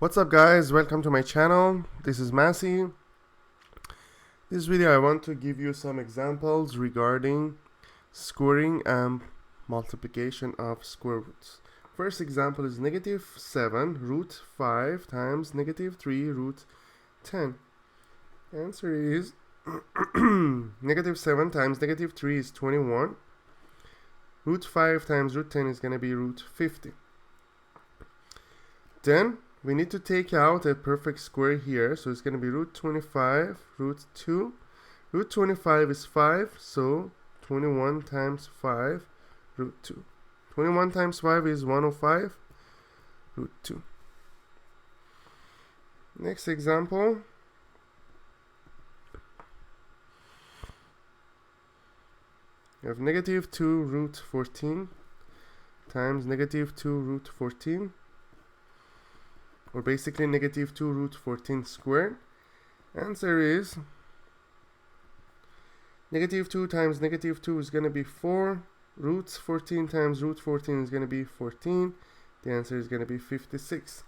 What's up guys, welcome to my channel. This is Massey. This video I want to give you some examples regarding squaring and multiplication of square roots. First example is -7 root 5 times -3 root 10. Answer is -7 times -3 is 21. Root 5 times root 10 is going to be root 50. Then we need to take out a perfect square here, so it's going to be root 25 root 2. Root 25 is 5, so 21 times 5 root 2. 21 times 5 is 105 root 2. Next example. You have -2 root 14 times -2 root 14, or basically -2 root 14 squared. Answer is -2 times -2 is going to be 4. Roots 14 times root 14 is going to be 14. The answer is going to be 56.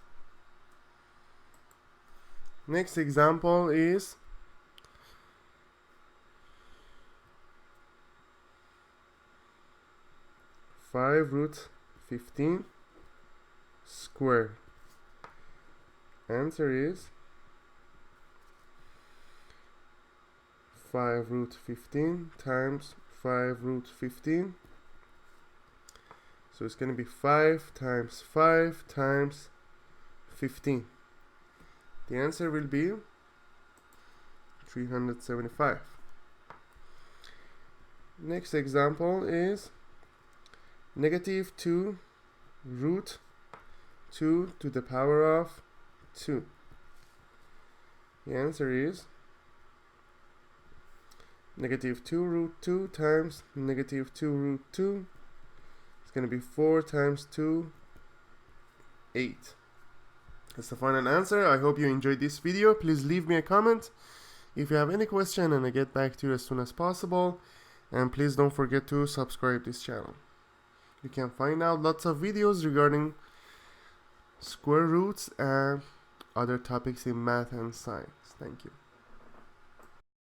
Next example is (5 root 15 squared). Answer is 5 root 15 times 5 root 15. So it's going to be 5 times 5 times 15. The answer will be 375. Next example is -2 root 2 to the power of 2. The answer is -2 root 2 times -2 root 2. It's going to be 4 times 2, 8. That's the final answer. I hope you enjoyed this video. Please leave me a comment if you have any question, and I get back to you as soon as possible. And please don't forget to subscribe this channel. You can find out lots of videos regarding square roots and other topics in math and science. Thank you.